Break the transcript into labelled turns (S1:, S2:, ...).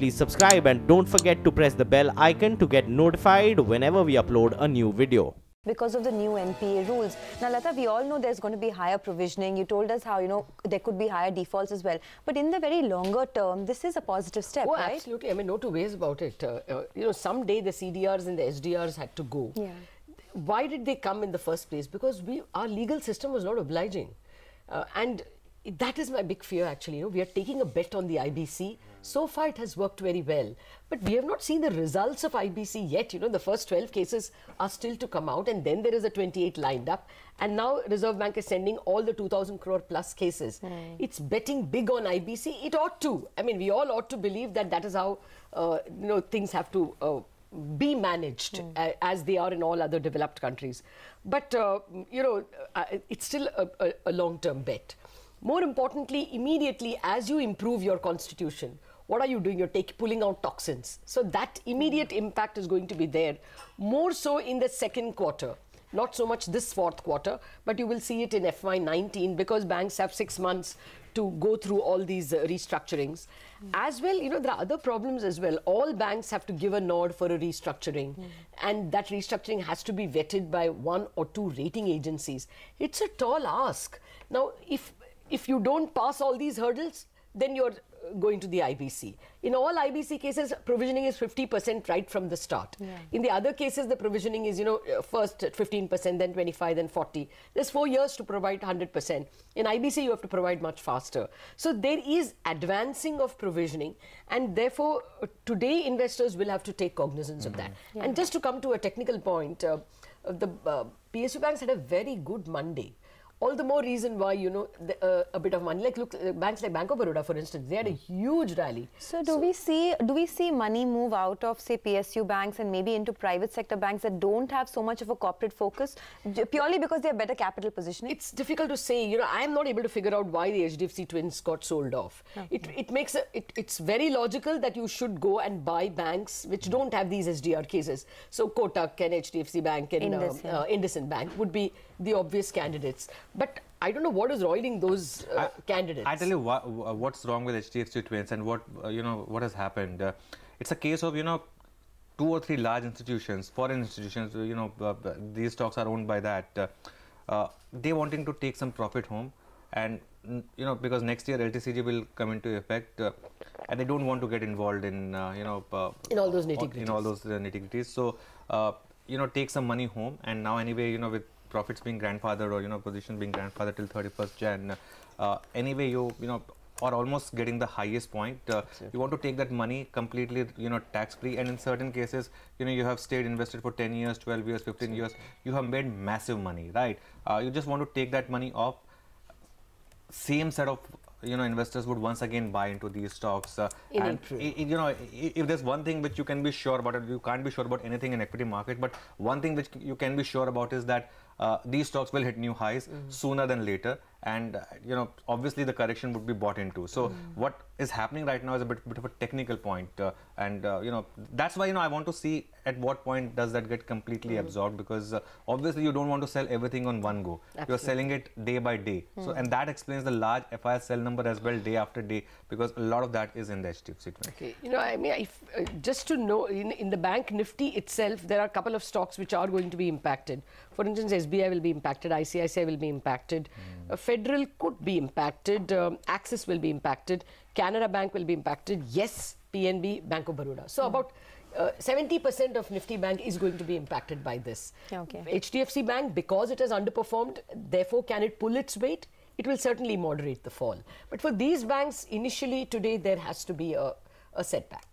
S1: please subscribe and don't forget to press the bell icon to get notified whenever we upload a new video.
S2: Because of the new NPA rules. Now, Lata, we all know there's going to be higher provisioning. You told us how, there could be higher defaults as well. But in the very longer term, this is a positive step, right?
S3: Absolutely. I mean, no two ways about it. Someday the CDRs and the SDRs had to go.
S2: Yeah.
S3: Why did they come in the first place? Because our legal system was not obliging. And that is my big fear, actually. We are taking a bet on the IBC. So far, it has worked very well. But we have not seen the results of IBC yet. The first 12 cases are still to come out, and then there is a 28 lined up. And now Reserve Bank is sending all the 2,000 crore plus cases. It's betting big on IBC. It ought to. I mean, we all ought to believe that that is how, things have to be managed as they are in all other developed countries. But, it's still a long-term bet. More importantly, immediately as you improve your constitution, what are you doing? You're pulling out toxins. So that immediate impact is going to be there, more so in the second quarter. Not so much this fourth quarter, but you will see it in FY19 because banks have 6 months to go through all these restructurings. As well, there are other problems as well. All banks have to give a nod for a restructuring, and that restructuring has to be vetted by 1 or 2 rating agencies. It's a tall ask. Now, if you don't pass all these hurdles, then you're going to the IBC. In all IBC cases, provisioning is 50% right from the start. Yeah. In the other cases, the provisioning is, first 15%, then 25%, then 40%. There's 4 years to provide 100%. In IBC, you have to provide much faster. So there is advancing of provisioning, and therefore, today investors will have to take cognizance of that. Yeah. And just to come to a technical point, the PSU banks had a very good Monday. All the more reason why, a bit of money. Look, banks like Bank of Baroda, for instance, they had a huge rally.
S2: So do we see money move out of, say, PSU banks and maybe into private sector banks that don't have so much of a corporate focus, purely because they have better capital positioning?
S3: It's difficult to say. I am not able to figure out why the HDFC twins got sold off. Okay. It's very logical that you should go and buy banks which don't have these SDR cases. So Kotak and HDFC Bank and IndusInd Bank would be the obvious candidates. But I don't know what is roiling those candidates.
S4: I tell you what's wrong with HDFC twins and what has happened. It's a case of 2 or 3 large institutions, foreign institutions. These stocks are owned by that. They wanting to take some profit home, and because next year LTCG will come into effect, and they don't want to get involved in
S3: in all those nitty-gritties.
S4: So take some money home, and now anyway with profits being grandfathered or position being grandfathered till 31st Jan, anyway you are almost getting the highest point. You want to take that money completely tax free, and in certain cases you have stayed invested for 10 years, 12 years, 15 years. You have made massive money, right? You just want to take that money off. Same set of investors would once again buy into these stocks. And if there's one thing which you can be sure about, you can't be sure about anything in equity market, but one thing which you can be sure about is that these stocks will hit new highs sooner than later, and obviously the correction would be bought into. So what is happening right now is a bit of a technical point, and that's why I want to see at what point does that get completely absorbed, because obviously you don't want to sell everything on one go. Absolutely. You're selling it day by day. So and that explains the large FIS sell number as well, day after day, because a lot of that is in the HDFC.
S3: Okay, I mean, just to know, in the bank Nifty itself, there are a couple of stocks which are going to be impacted. For instance, SBI will be impacted, ICICI will be impacted, Federal could be impacted, Axis will be impacted, Canara Bank will be impacted, yes, PNB, Bank of Baroda. So about 70% of Nifty Bank is going to be impacted by this.
S2: Okay.
S3: HDFC Bank, because it has underperformed, therefore can it pull its weight? It will certainly moderate the fall. But for these banks, initially today, there has to be a setback.